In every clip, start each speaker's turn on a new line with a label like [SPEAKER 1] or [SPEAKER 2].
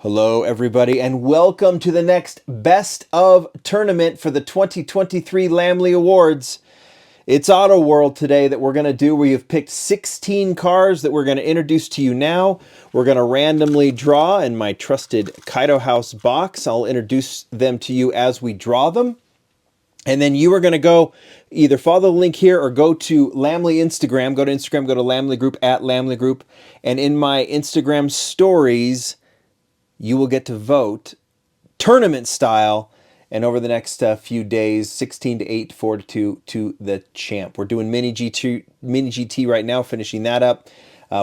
[SPEAKER 1] Hello, everybody, and welcome to the next Best of Tournament for the 2023 Lamley Awards. It's Auto World today that we're going to do. We have picked 16 cars that we're going to introduce to you now. We're going to randomly draw in my trusted Kaido House box. I'll introduce them to you as we draw them. And then you are going to go either follow the link here or go to Lamley Instagram. Go to Instagram, go to Lamley Group, at Lamley Group. And in my Instagram stories, you will get to vote tournament style, and over the next few days, 16 to 8, 4 to 2 to the champ. We're doing Mini GT right now, finishing that up.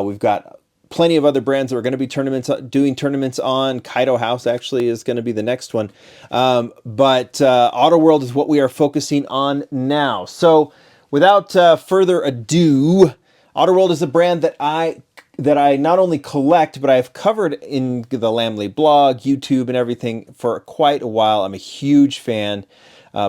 [SPEAKER 1] We've got plenty of other brands that are going to be doing tournaments on. Kaido House actually is going to be the next one. But Auto World is what we are focusing on now. So without further ado, Auto World is a brand that I not only collect, but I've covered in the Lamley blog, YouTube, and everything for quite a while. I'm a huge fan.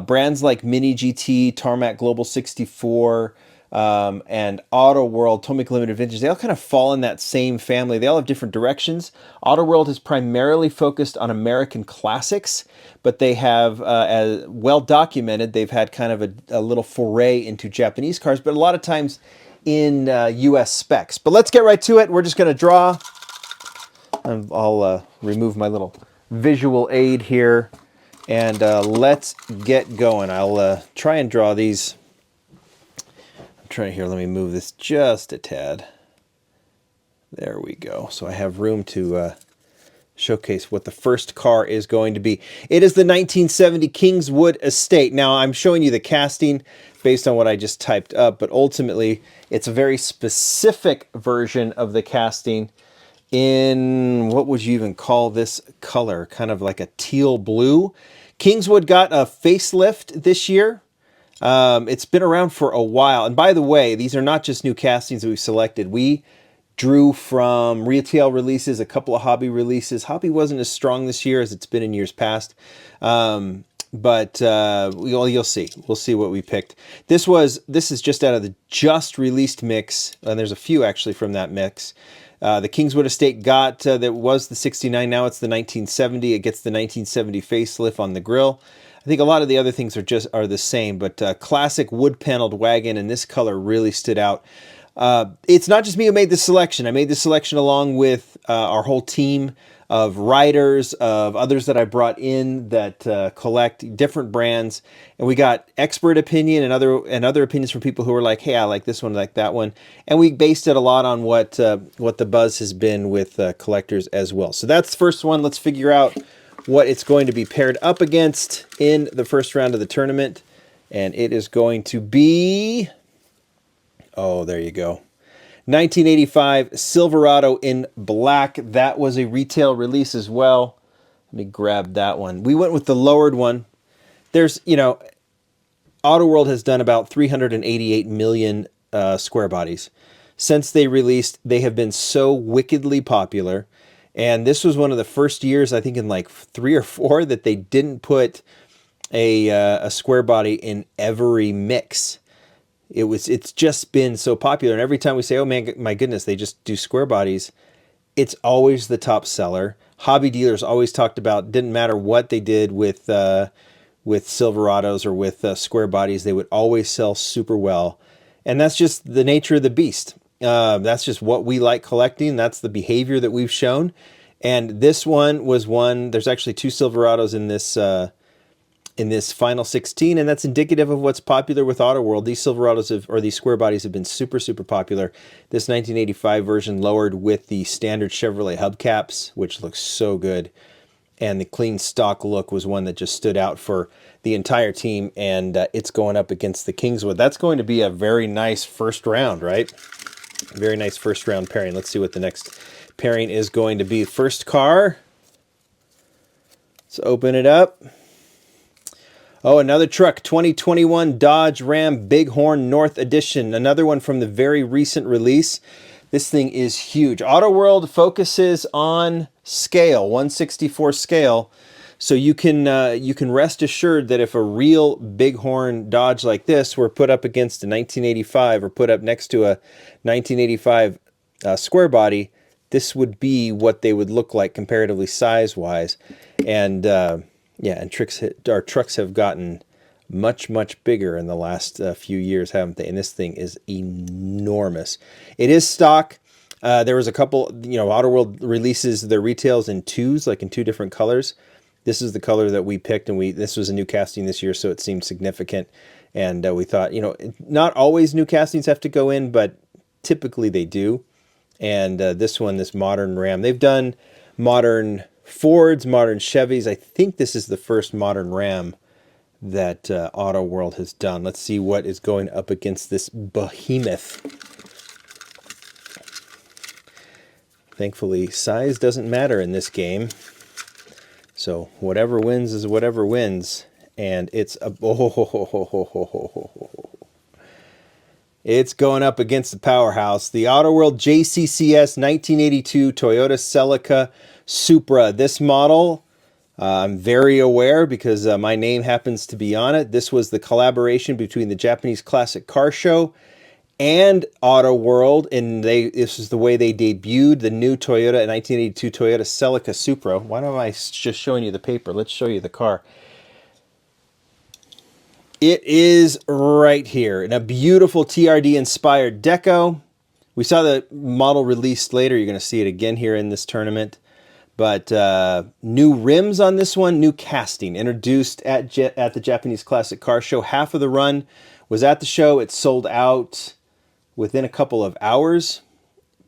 [SPEAKER 1] Brands like Mini GT, Tarmac Global 64, and Auto World, Tomic Limited Vintage, they all kind of fall in that same family. They all have different directions. Auto World is primarily focused on American classics, but they have, as well documented, they've had kind of a little foray into Japanese cars, but a lot of times in US specs. But let's get right to it. We're just going to draw. I'll remove my little visual aid here, and let's get going. I'll try and draw these. I'm trying here. Let me move this just a tad. There we go. So I have room to showcase what the first car is going to be. It is the 1970 Kingswood Estate. Now, I'm showing you the casting based on what I just typed up, but ultimately, it's a very specific version of the casting in, what would you even call this color? Kind of like a teal blue. Kingswood got a facelift this year. It's been around for a while. And by the way, these are not just new castings that we've selected. We drew from retail releases, a couple of hobby releases. Hobby wasn't as strong this year as it's been in years past. But you'll see. We'll see what we picked. This is just out of the just released mix, and there's a few actually from that mix. The Kingswood Estate got that was the 69. Now it's the 1970. It gets the 1970 facelift on the grille. I think a lot of the other things are the same, but classic wood paneled wagon, and this color really stood out. It's not just me who made this selection. I made this selection along with our whole team of writers, of others that I brought in that collect different brands, and we got expert opinion and other opinions from people who were like, "Hey, I like this one, I like that one," and we based it a lot on what the buzz has been with collectors as well. So that's the first one. Let's figure out what it's going to be paired up against in the first round of the tournament, and it is going to be, oh, there you go, 1985 Silverado in black. That was a retail release as well. Let me grab that one. We went with the lowered one. There's, Auto World has done about 388 million square bodies. Since they released, they have been so wickedly popular. And this was one of the first years, I think in like 3 or 4, that they didn't put a square body in every mix. It's just been so popular, and every time we say, "Oh man, my goodness, they just do square bodies," it's always the top seller. Hobby dealers always talked about, didn't matter what they did with Silverados or with square bodies, they would always sell super well, and that's just the nature of the beast. That's just what we like collecting. That's the behavior that we've shown, and this one was one. There's actually 2 Silverados in this final 16, and that's indicative of what's popular with Auto World. These Silverados or these square bodies have been super, super popular. This 1985 version lowered with the standard Chevrolet hubcaps, which looks so good. And the clean stock look was one that just stood out for the entire team, and it's going up against the Kingswood. That's going to be a very nice first round, right? Very nice first round pairing. Let's see what the next pairing is going to be. First car. Let's open it up. Oh, another truck, 2021 Dodge Ram Bighorn North Edition. Another one from the very recent release. This thing is huge. Auto World focuses on scale, 1/64 scale. So you can rest assured that if a real Bighorn Dodge like this were put up against a 1985 or put up next to a 1985 square body, this would be what they would look like comparatively size-wise. And yeah, and our trucks have gotten much, much bigger in the last few years, haven't they? And this thing is enormous. It is stock. There was a couple, AutoWorld releases their retails in twos, like in two different colors. This is the color that we picked, and this was a new casting this year, so it seemed significant. And we thought, not always new castings have to go in, but typically they do. And this modern Ram, they've done modern Fords, modern Chevys. I think this is the first modern Ram that AutoWorld has done. Let's see what is going up against this behemoth. Thankfully, size doesn't matter in this game. So whatever wins is whatever wins. And it's it's going up against the powerhouse, the AutoWorld JCCS 1982 Toyota Celica Supra. This model, I'm very aware because my name happens to be on it. This was the collaboration between the Japanese Classic Car Show and AutoWorld, and this is the way they debuted the new Toyota 1982 Toyota Celica Supra. Why don't I just showing you the paper? Let's show you the car. It is right here in a beautiful TRD-inspired deco. We saw the model released later. You're going to see it again here in this tournament. But new rims on this one, new casting, introduced at the Japanese Classic Car Show. Half of the run was at the show. It sold out within a couple of hours.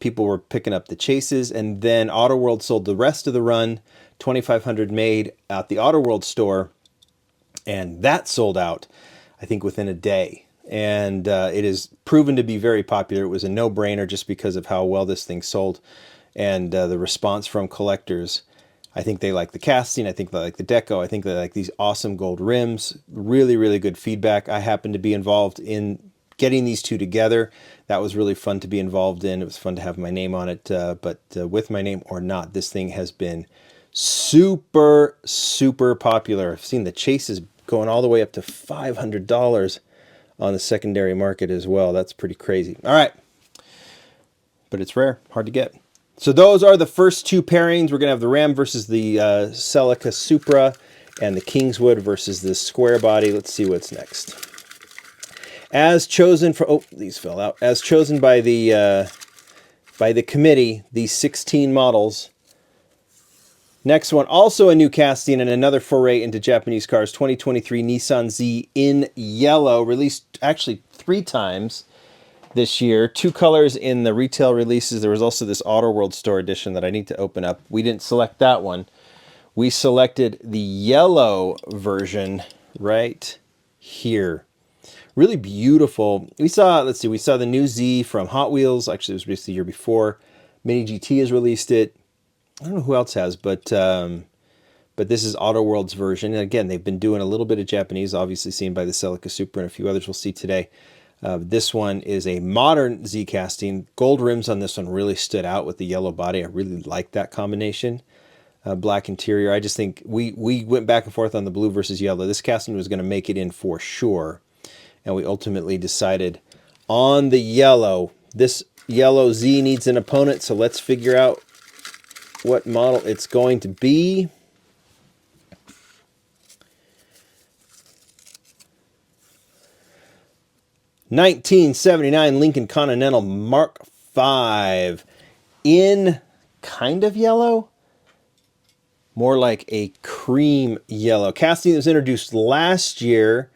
[SPEAKER 1] People were picking up the chases, and then AutoWorld sold the rest of the run, 2,500 made at the AutoWorld store. And that sold out, I think, within a day. And it is proven to be very popular. It was a no-brainer just because of how well this thing sold. And the response from collectors, I think they like the casting. I think they like the deco. I think they like these awesome gold rims. Really, really good feedback. I happened to be involved in getting these two together. That was really fun to be involved in. It was fun to have my name on it. But with my name or not, this thing has been super, super popular. I've seen the chases going all the way up to $500 on the secondary market as well. That's pretty crazy. All right. But it's rare, hard to get. So those are the first two pairings. We're going to have the Ram versus the Celica Supra and the Kingswood versus the square body. Let's see what's next. As chosen for, oh, these fell out. As chosen by the committee, these 16 models. Next one, also a new casting and another foray into Japanese cars, 2023 Nissan Z in yellow, released actually 3 times this year. 2 colors in the retail releases. There was also this AutoWorld store edition that I need to open up. We didn't select that one. We selected the yellow version right here. Really beautiful. We saw, let's see, we saw the new Z from Hot Wheels. Actually, it was released the year before. Mini GT has released it. I don't know who else has, but this is AutoWorld's version. And again, they've been doing a little bit of Japanese, obviously seen by the Celica Supra and a few others we'll see today. This one is a modern Z casting. Gold rims on this one really stood out with the yellow body. I really like that combination. Black interior. I just think we went back and forth on the blue versus yellow. This casting was going to make it in for sure. And we ultimately decided on the yellow. This yellow Z needs an opponent, so let's figure out what model it's going to be. '79 Lincoln Continental Mark V in kind of yellow, more like a cream yellow. Casting that was introduced last year,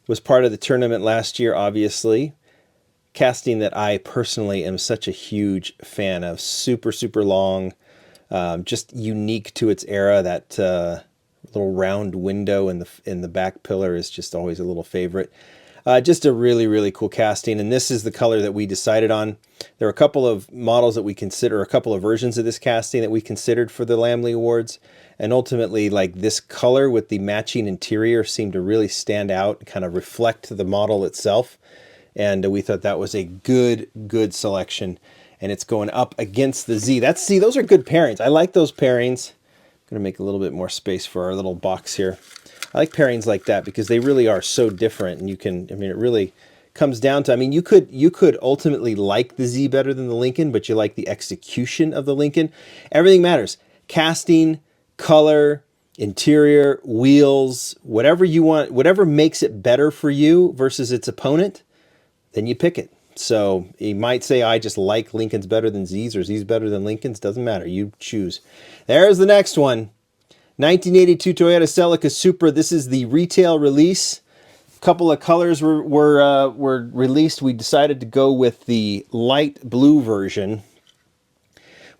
[SPEAKER 1] was part of the tournament last year, obviously. Casting that I personally am such a huge fan of. Super, super long. Just unique to its era. That little round window in the back pillar is just always a little favorite. Just a really, really cool casting, and this is the color that we decided on. There are a couple of models that we consider, a couple of versions of this casting that we considered for the Lamley Awards, and ultimately, like, this color with the matching interior seemed to really stand out and kind of reflect the model itself, and we thought that was a good selection. And it's going up against the Z. See, those are good pairings. I like those pairings. I'm going to make a little bit more space for our little box here. I like pairings like that because they really are so different, and you can, I mean, it really comes down to, I mean, you could ultimately like the Z better than the Lincoln, but you like the execution of the Lincoln. Everything matters. Casting, color, interior, wheels, whatever you want, whatever makes it better for you versus its opponent, then you pick it. So you might say, I just like Lincolns better than Z's, or Z's better than Lincolns. Doesn't matter. You choose. There's the next one. 1982 Toyota Celica Supra. This is the retail release. A couple of colors were released. We decided to go with the light blue version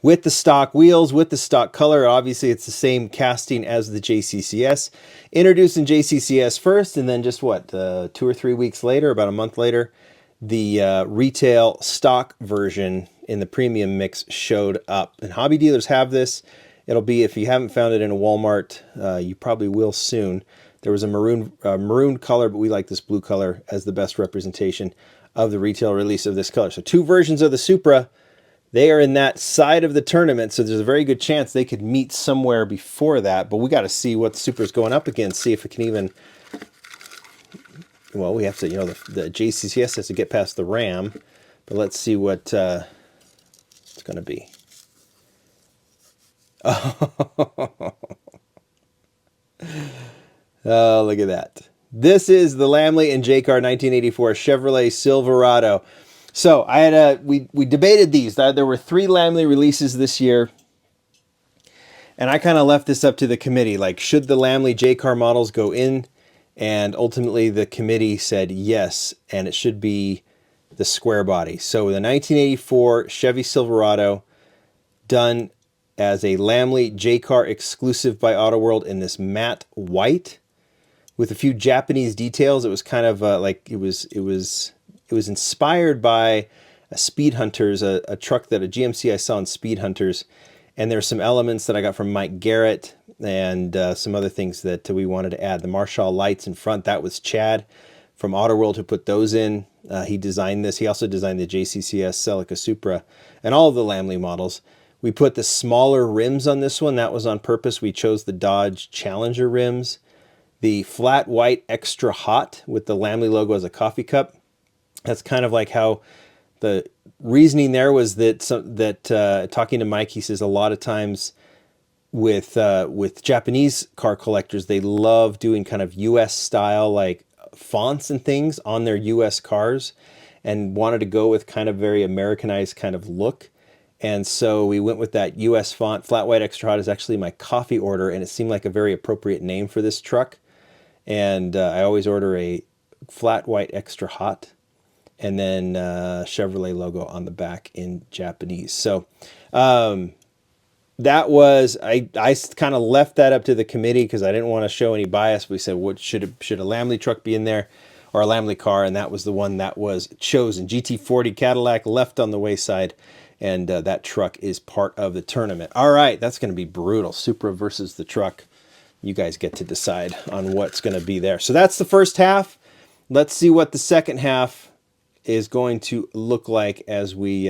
[SPEAKER 1] with the stock wheels, with the stock color. Obviously, it's the same casting as the JCCS. Introduced in JCCS first, and then just what, 2 or 3 weeks later, about a month later, the retail stock version in the premium mix showed up. And hobby dealers have this. It'll be, if you haven't found it in a Walmart, you probably will soon. There was a maroon color, but we like this blue color as the best representation of the retail release of this color. So 2 versions of the Supra. They are in that side of the tournament, so there's a very good chance they could meet somewhere before that. But we got to see what the Supra's going up against, see if it can even... Well, we have to, the JCCS has to get past the Ram. But let's see what it's going to be. Oh, look at that. This is the Lamley and Jaycar 1984 Chevrolet Silverado. So I had we debated these. There were 3 Lamley releases this year, and I kind of left this up to the committee. Like, should the Lamley Jaycar models go in? And ultimately, the committee said yes, and it should be the square body. So the 1984 Chevy Silverado, done as a Lamley Jaycar exclusive by Auto World in this matte white, with a few Japanese details. It was kind of like it was inspired by a Speed Hunters, a truck that a GMC I saw in Speed Hunters, and there's some elements that I got from Mike Garrett and some other things that we wanted to add. The Marshall lights in front, that was Chad from Auto World who put those in. He designed this. He also designed the JCCS Celica Supra and all of the Lamley models. We put the smaller rims on this one. That was on purpose. We chose the Dodge Challenger rims. The flat white extra hot with the Lamley logo as a coffee cup. That's kind of like how the reasoning there was that talking to Mike, he says a lot of times with Japanese car collectors, they love doing kind of U.S. style like fonts and things on their U.S. cars, and wanted to go with kind of very Americanized kind of look. And so we went with that U.S. font. Flat white extra hot is actually my coffee order, and it seemed like a very appropriate name for this truck. And I always order a flat white extra hot, and then Chevrolet logo on the back in Japanese. So that was, I kind of left that up to the committee because I didn't want to show any bias. We said, what should a Lamley truck be in there, or a Lamley car? And that was the one that was chosen. GT40 Cadillac left on the wayside, and that truck is part of the tournament. All right, that's going to be brutal. Supra versus the truck. You guys get to decide on what's going to be there. So that's the first half. Let's see what the second half is going to look like as we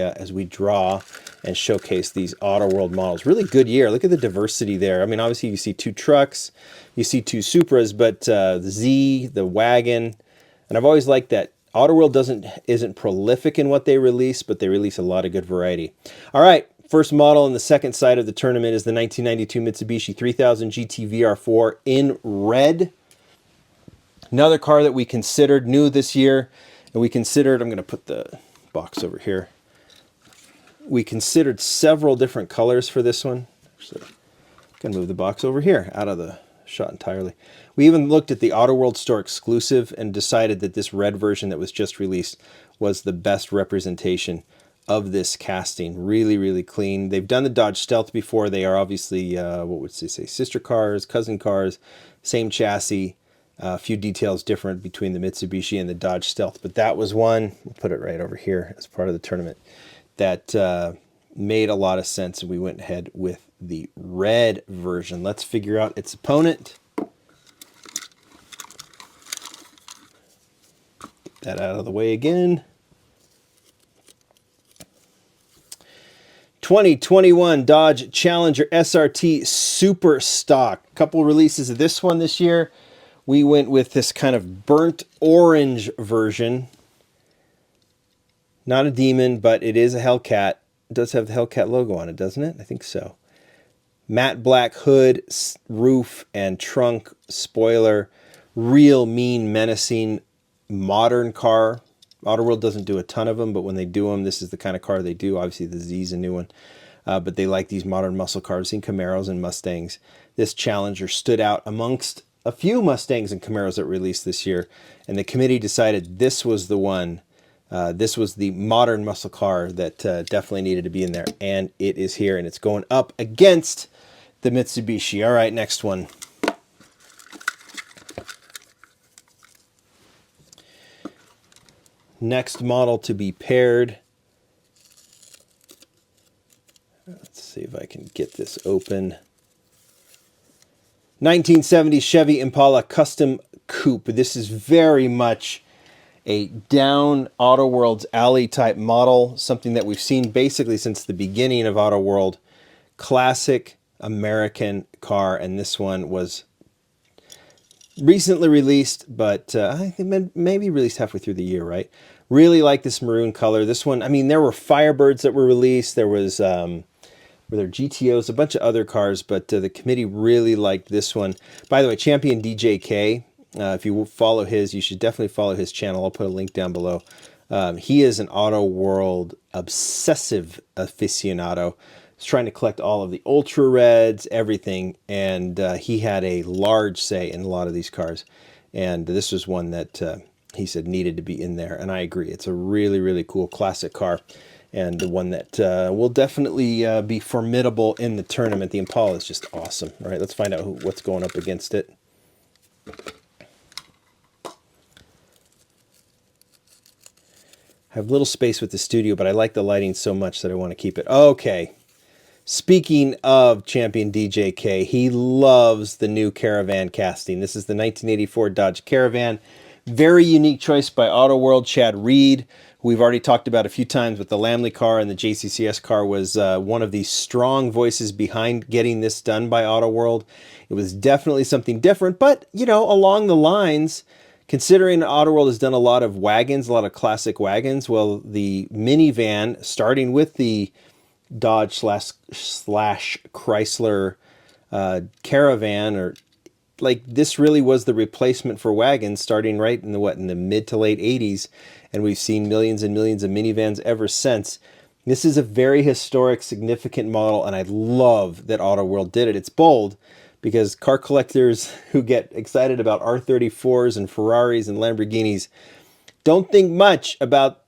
[SPEAKER 1] draw and showcase these Auto World models. Really good year. Look at the diversity there. I mean, obviously you see 2 trucks, you see 2 Supras, but the Z, the wagon, and I've always liked that Auto World isn't prolific in what they release, but they release a lot of good variety. All right, first model on the second side of the tournament is the 1992 Mitsubishi 3000 GT VR4 in red. Another car that we considered new this year, and we considered, I'm going to put the box over here. We considered several different colors for this one. So I'm going to move the box over here out of the shot entirely. We even looked at the Auto World Store exclusive and decided that this red version that was just released was the best representation of this casting. Really, really clean. They've done the Dodge Stealth before. They are obviously, what would they say, sister cars, cousin cars, same chassis. A few details different between the Mitsubishi and the Dodge Stealth, but that was one, we'll put it right over here as part of the tournament, that made a lot of sense, and we went ahead with the red version. Let's figure out its opponent. Get that out of the way again. 2021 Dodge Challenger SRT Super Stock. Couple releases of this one this year. We went with this kind of burnt orange version Not a Demon, but it is a Hellcat. It does have the Hellcat logo on it, doesn't it? I think so. Matte black hood, roof, and trunk, spoiler. Real mean, menacing, modern car. Autoworld doesn't do a ton of them, but when they do them, this is the kind of car they do. Obviously, the Z is a new one. But they like these modern muscle cars. I've seen Camaros and Mustangs. This Challenger stood out amongst a few Mustangs and Camaros that released this year. And the committee decided this was the one. This was the modern muscle car that definitely needed to be in there. And it is here. And it's going up against the Mitsubishi. All right, next one. Next model to be paired. Let's see if I can get this open. 1970 Chevy Impala Custom Coupe. This is very much a down Autoworld's alley type model. Something that we've seen basically since the beginning of Autoworld. Classic American car. And this one was recently released, but I think maybe released halfway through the year, right? Really like this maroon color. This one, I mean, there were Firebirds that were released. There was, were there GTOs, a bunch of other cars, but the committee really liked this one. By the way, Champion DJK, if you follow his, you should definitely follow his channel. I'll put a link down below. He is an Autoworld obsessive aficionado. He's trying to collect all of the Ultra Reds, everything, and he had a large say in a lot of these cars. And this was one that he said needed to be in there, and I agree. It's a really, really cool classic car, and the one that will definitely be formidable in the tournament. The Impala is just awesome. All right, let's find out what's going up against it. I have little space with the studio, but I like the lighting so much that I want to keep it. Okay. Speaking of Champion DJK, he loves the new Caravan casting. This is the 1984 Dodge Caravan. Very unique choice by Autoworld. Chad Reed, who we've already talked about a few times with the Lamley car and the JCCS car, was one of the strong voices behind getting this done by Autoworld. It was definitely something different, but, you know, along the lines, considering Autoworld has done a lot of wagons, a lot of classic wagons, well, the minivan, starting with the Dodge slash Chrysler Caravan, or like this really was the replacement for wagons starting right in the mid to late 80s, and we've seen millions and millions of minivans ever since. This is a very historic, significant model, and I love that Autoworld did it. It's bold because car collectors who get excited about R34s and Ferraris and Lamborghinis don't think much about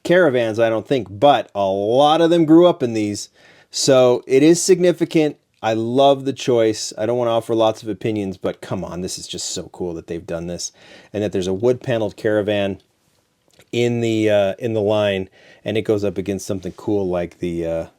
[SPEAKER 1] Caravans, I don't think, but a lot of them grew up in these. So it is significant. I love the choice. I don't want to offer lots of opinions, but come on, this is just so cool that they've done this, and that there's a wood-paneled Caravan in the line, and it goes up against something cool like the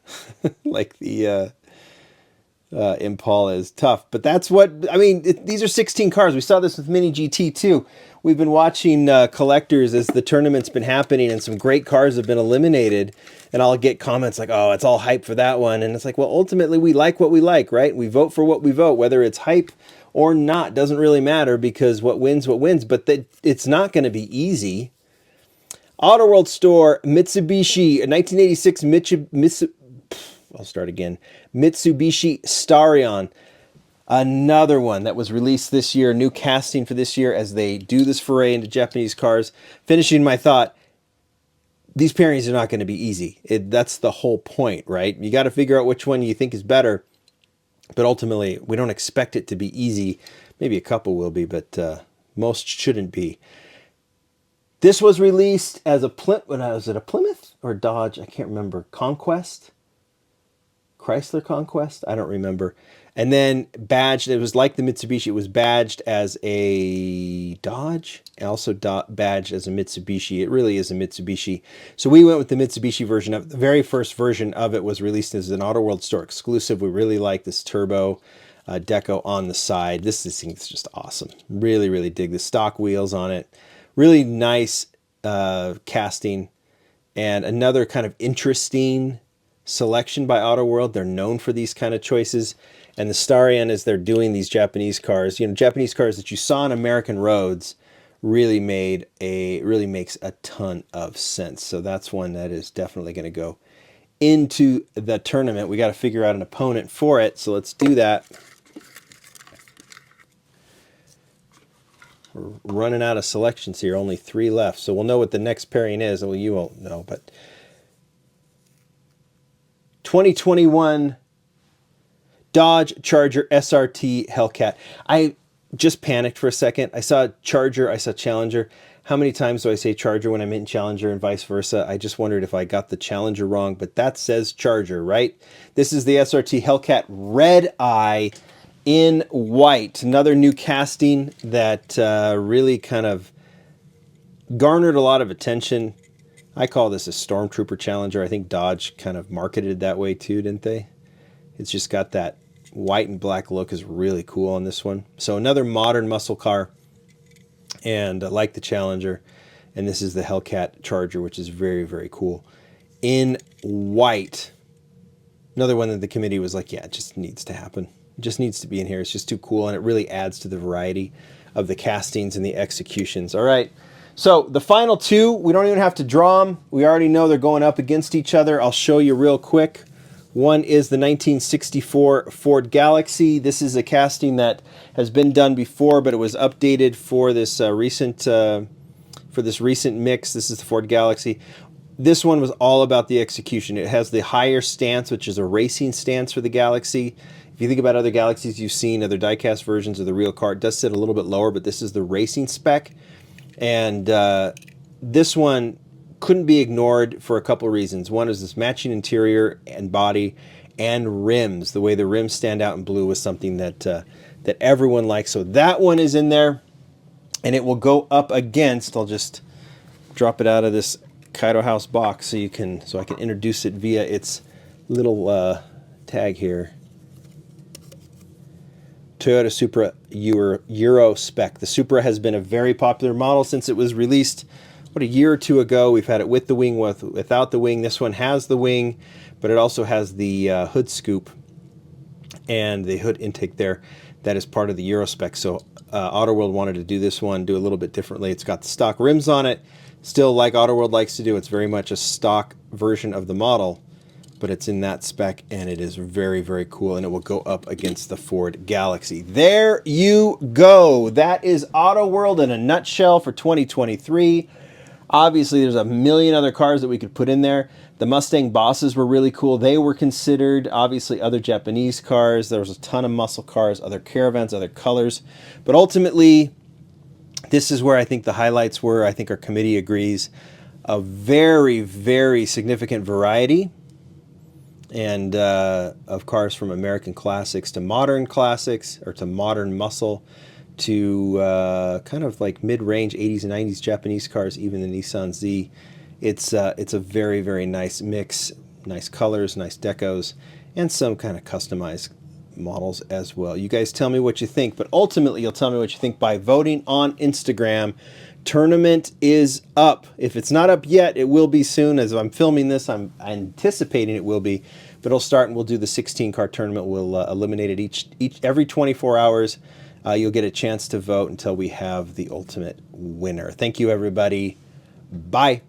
[SPEAKER 1] Impala is tough. But that's what I mean. These are 16 cars. We saw this with Mini GT too. We've been watching collectors as the tournament's been happening, and some great cars have been eliminated. And I'll get comments like, "Oh, it's all hype for that one," and it's like, well, ultimately, we like what we like, right? We vote for what we vote, whether it's hype or not. Doesn't really matter, because what wins, what wins. But it's not going to be easy. Autoworld store, Mitsubishi, a 1986 Mitsubishi Starion. Another one that was released this year, new casting for this year as they do this foray into Japanese cars. Finishing my thought, these pairings are not going to be easy. That's the whole point, right? You got to figure out which one you think is better. But ultimately, we don't expect it to be easy. Maybe a couple will be, but most shouldn't be. This was released as a Plymouth. Was it a Plymouth or Dodge? I can't remember. Conquest? Chrysler Conquest? I don't remember. And then badged, it was like the Mitsubishi, it was badged as a Dodge, and also badged as a Mitsubishi. It really is a Mitsubishi. So we went with the Mitsubishi version of it. The very first version of it was released as an Autoworld store exclusive. We really like this turbo deco on the side. This thing is just awesome. Really, really dig the stock wheels on it. Really nice casting, and another kind of interesting selection by Autoworld. They're known for these kind of choices. And the Starion, as they're doing these Japanese cars, you know, Japanese cars that you saw on American roads, really makes a ton of sense. So that's one that is definitely going to go into the tournament. We got to figure out an opponent for it, so let's do that. We're running out of selections here, only 3 left, so we'll know what the next pairing is. Well, you won't know, but 2021 Dodge Charger SRT Hellcat. I just panicked for a second. I saw Charger, I saw Challenger. How many times do I say Charger when I'm in Challenger and vice versa? I just wondered if I got the Challenger wrong, but that says Charger, right? This is the SRT Hellcat Red Eye in white. Another new casting that really kind of garnered a lot of attention. I call this a Stormtrooper Challenger. I think Dodge kind of marketed it that way too, didn't they? It's just got that white and black look, is really cool on this one. So another modern muscle car, and like the Challenger, and this is the Hellcat Charger, which is very, very cool in white. Another one that the committee was like, yeah, it just needs to happen. It just needs to be in here. It's just too cool, and it really adds to the variety of the castings and the executions. All right, so the final 2, we don't even have to draw them. We already know they're going up against each other. I'll show you real quick. One is the 1964 Ford Galaxy. This is a casting that has been done before, but it was updated for this recent mix. This is the Ford Galaxy. This one was all about the execution. It has the higher stance, which is a racing stance for the Galaxy. If you think about other Galaxies you've seen, other diecast versions of the real car, it does sit a little bit lower, but this is the racing spec. And this one couldn't be ignored for a couple of reasons. One is this matching interior and body and rims. The way the rims stand out in blue was something that that everyone likes. So that one is in there, and it will go up against, I'll just drop it out of this Kaido House box so I can introduce it via its little tag here. Toyota Supra Euro spec. The Supra has been a very popular model since it was released, a year or 2 ago. We've had it with the wing, without the wing. This one has the wing, but it also has the hood scoop and the hood intake there. That is part of the Euro spec. So AutoWorld wanted to do this one, do a little bit differently. It's got the stock rims on it. Still, like AutoWorld likes to do, it's very much a stock version of the model, but it's in that spec, and it is very, very cool, and it will go up against the Ford Galaxy. There you go. That is AutoWorld in a nutshell for 2023. Obviously, there's a million other cars that we could put in there. The Mustang Bosses were really cool. They were considered. Obviously, other Japanese cars. There was a ton of muscle cars, other Caravans, other colors. But ultimately, this is where I think the highlights were. I think our committee agrees. A very, very significant variety and of cars, from American classics to modern classics, or to modern muscle, to kind of like mid-range 80s and 90s Japanese cars, even the Nissan Z. It's a very, very nice mix, nice colors, nice decos, and some kind of customized models as well. You guys tell me what you think, but ultimately you'll tell me what you think by voting on Instagram. Tournament is up. If it's not up yet, it will be soon. As I'm filming this, I'm anticipating it will be, but it'll start, and we'll do the 16-car tournament. We'll eliminate it every 24 hours. You'll get a chance to vote until we have the ultimate winner. Thank you, everybody. Bye.